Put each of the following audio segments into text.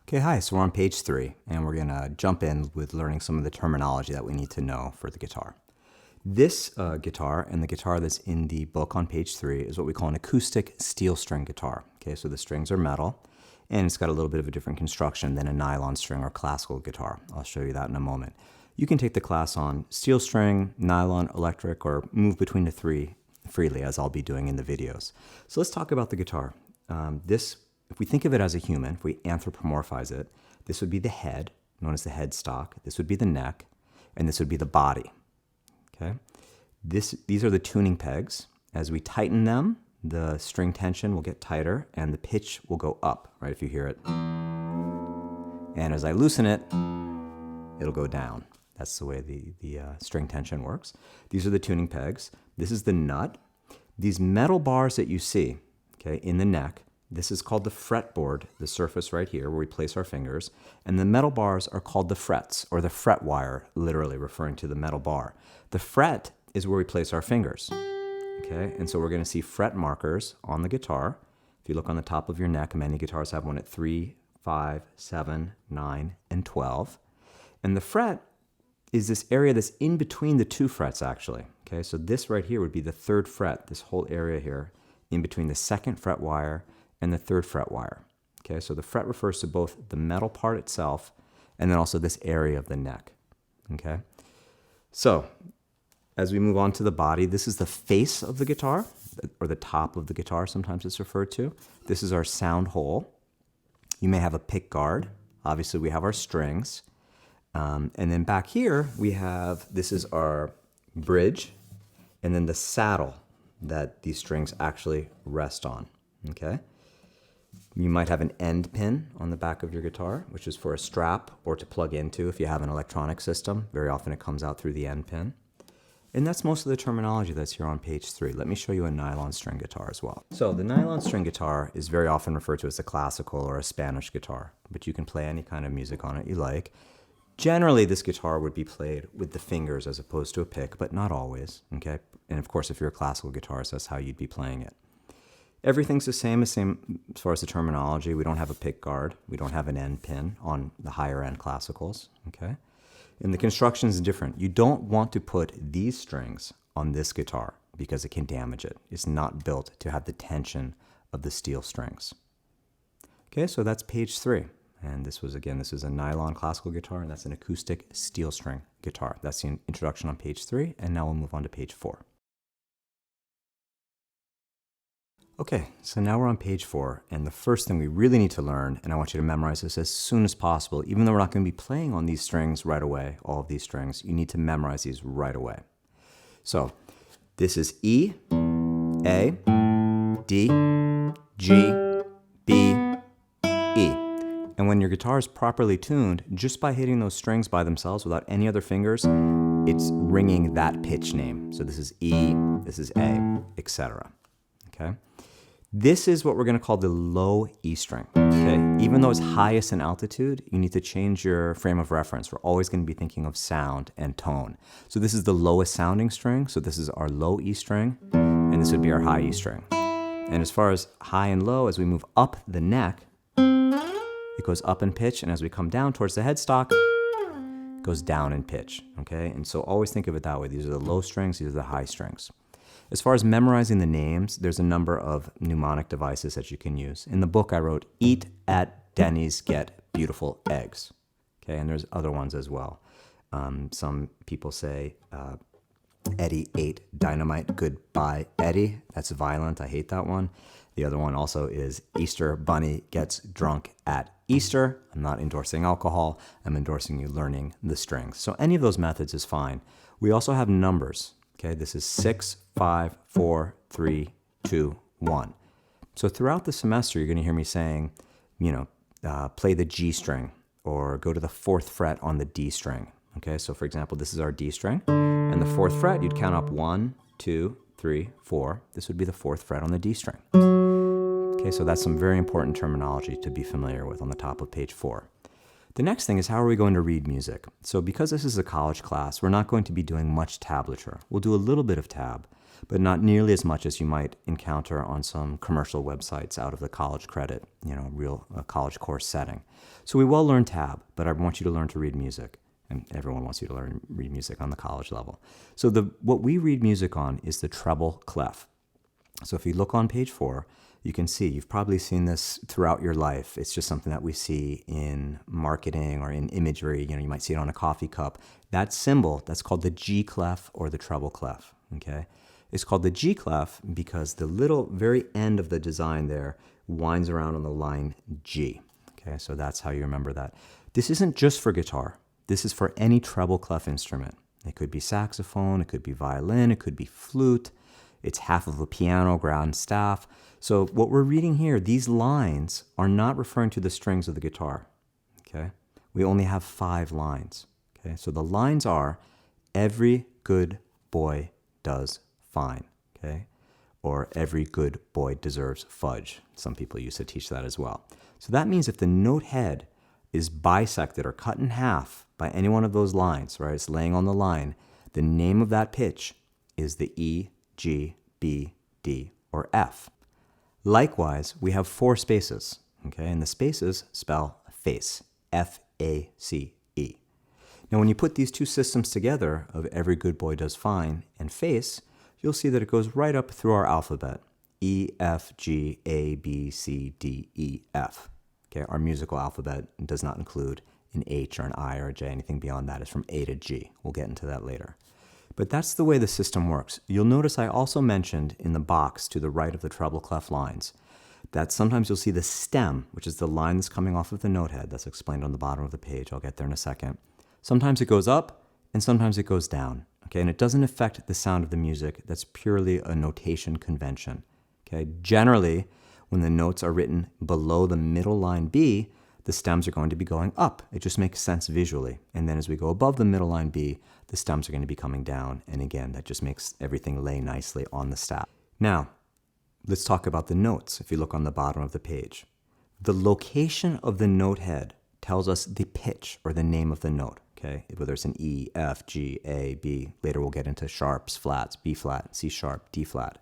Okay, hi, so we're on page 3, and we're going to jump in with learning some of the terminology that we need to know for the guitar. This guitar and the guitar that's in the book on page 3 is what we call an acoustic steel string guitar. Okay, so the strings are metal, and it's got a little bit of a different construction than a nylon string or classical guitar. I'll show you that in a moment. You can take the class on steel string, nylon, electric, or move between the three freely, as I'll be doing in the videos. So let's talk about the guitar. If we think of it as a human, if we anthropomorphize it, this would be the head, known as the headstock. This would be the neck, and this would be the body. Okay? These are the tuning pegs. As we tighten them, the string tension will get tighter, and the pitch will go up, right, if you hear it. And as I loosen it, it'll go down. That's the way the string tension works. These are the tuning pegs. This is the nut. These metal bars that you see, okay, in the neck, this is called the fretboard, the surface right here where we place our fingers. And the metal bars are called the frets, or the fret wire, literally referring to the metal bar. The fret is where we place our fingers. Okay, and so we're going to see fret markers on the guitar. If you look on the top of your neck, many guitars have one at 3, 5, 7, 9, and 12. And the fret is this area that's in between the two frets, actually. Okay, so this right here would be the third fret, this whole area here, in between the second fret wire and the third fret wire. Okay, so the fret refers to both the metal part itself and then also this area of the neck. Okay, so as we move on to the body, this is the face of the guitar, or the top of the guitar, sometimes it's referred to. This is our sound hole. You may have a pick guard. Obviously, we have our strings. And then back here, this is our bridge, and then the saddle that these strings actually rest on. Okay. You might have an end pin on the back of your guitar, which is for a strap or to plug into if you have an electronic system. Very often it comes out through the end pin. And that's most of the terminology that's here on page 3. Let me show you a nylon string guitar as well. So the nylon string guitar is very often referred to as a classical or a Spanish guitar, but you can play any kind of music on it you like. Generally, this guitar would be played with the fingers as opposed to a pick, but not always. Okay? And of course, if you're a classical guitarist, that's how you'd be playing it. Everything's the same as far as the terminology. We don't have a pick guard. We don't have an end pin on the higher end classicals. Okay? And the construction is different. You don't want to put these strings on this guitar because it can damage it. It's not built to have the tension of the steel strings. Okay, so that's page 3. And this is a nylon classical guitar, and that's an acoustic steel string guitar. That's the introduction on page 3, and now we'll move on to page 4. Okay, so now we're on page 4, and the first thing we really need to learn, and I want you to memorize this as soon as possible, even though we're not going to be playing on these strings right away, all of these strings, you need to memorize these right away. So, this is E, A, D, G, B, E. And when your guitar is properly tuned, just by hitting those strings by themselves without any other fingers, it's ringing that pitch name. So this is E, this is A, etc. Okay? This is what we're going to call the low E string. Okay? Even though it's highest in altitude, you need to change your frame of reference. We're always going to be thinking of sound and tone. So this is the lowest sounding string. So this is our low E string, and this would be our high E string. And as far as high and low, as we move up the neck, it goes up in pitch, and as we come down towards the headstock, it goes down in pitch. Okay? And so always think of it that way. These are the low strings, these are the high strings. As far as memorizing the names, there's a number of mnemonic devices that you can use. In the book, I wrote, "Eat at Denny's, get beautiful eggs." Okay, and there's other ones as well. Some people say, Eddie ate dynamite, goodbye, Eddie. That's violent, I hate that one. The other one also is Easter Bunny gets drunk at Easter. I'm not endorsing alcohol, I'm endorsing you learning the strings. So any of those methods is fine. We also have numbers. Okay, this is 6, 5, 4, 3, 2, 1. So throughout the semester, you're going to hear me saying, play the G string or go to the 4th fret on the D string. Okay, so for example, this is our D string, and the 4th fret, you'd count up 1, 2, 3, 4. This would be the 4th fret on the D string. Okay, so that's some very important terminology to be familiar with on the top of page 4. The next thing is, how are we going to read music? So because this is a college class, we're not going to be doing much tablature. We'll do a little bit of tab, but not nearly as much as you might encounter on some commercial websites out of the college credit, real college course setting. So we will learn tab, but I want you to learn to read music. And everyone wants you to read music on the college level. So what we read music on is the treble clef. So if you look on page 4, you can see, you've probably seen this throughout your life. It's just something that we see in marketing or in imagery. You might see it on a coffee cup. That symbol, that's called the G clef or the treble clef, okay? It's called the G clef because the little very end of the design there winds around on the line G, okay? So that's how you remember that. This isn't just for guitar. This is for any treble clef instrument. It could be saxophone, it could be violin, it could be flute. It's half of a piano, ground staff. So what we're reading here, these lines are not referring to the strings of the guitar, okay? We only have 5 lines, okay? So the lines are, every good boy does fine, okay? Or every good boy deserves fudge. Some people used to teach that as well. So that means if the note head is bisected or cut in half by any one of those lines, right? It's laying on the line. The name of that pitch is the E, G, B, D, or F. Likewise, we have 4 spaces, okay? And the spaces spell face, F-A-C-E. Now, when you put these two systems together of every good boy does fine and face, you'll see that it goes right up through our alphabet, E, F, G, A, B, C, D, E, F. Okay, our musical alphabet does not include an H or an I or a J. Anything beyond that is from A to G. We'll get into that later. But that's the way the system works. You'll notice I also mentioned in the box to the right of the treble clef lines that sometimes you'll see the stem, which is the line that's coming off of the note head. That's explained on the bottom of the page. I'll get there in a second. Sometimes it goes up and sometimes it goes down. Okay, and it doesn't affect the sound of the music. That's purely a notation convention. Okay, generally, when the notes are written below the middle line B, the stems are going to be going up. It just makes sense visually. And then as we go above the middle line B, the stems are going to be coming down. And again, that just makes everything lay nicely on the staff. Now, let's talk about the notes. If you look on the bottom of the page, the location of the note head tells us the pitch or the name of the note. Okay, whether it's an E, F, G, A, B. Later we'll get into sharps, flats, B flat, C sharp, D flat.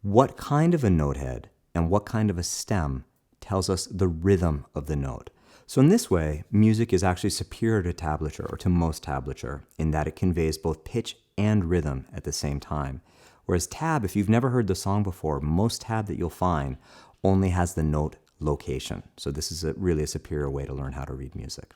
What kind of a note head and what kind of a stem tells us the rhythm of the note. So in this way, music is actually superior to tablature or to most tablature in that it conveys both pitch and rhythm at the same time. Whereas tab, if you've never heard the song before, most tab that you'll find only has the note location. So this is really a superior way to learn how to read music.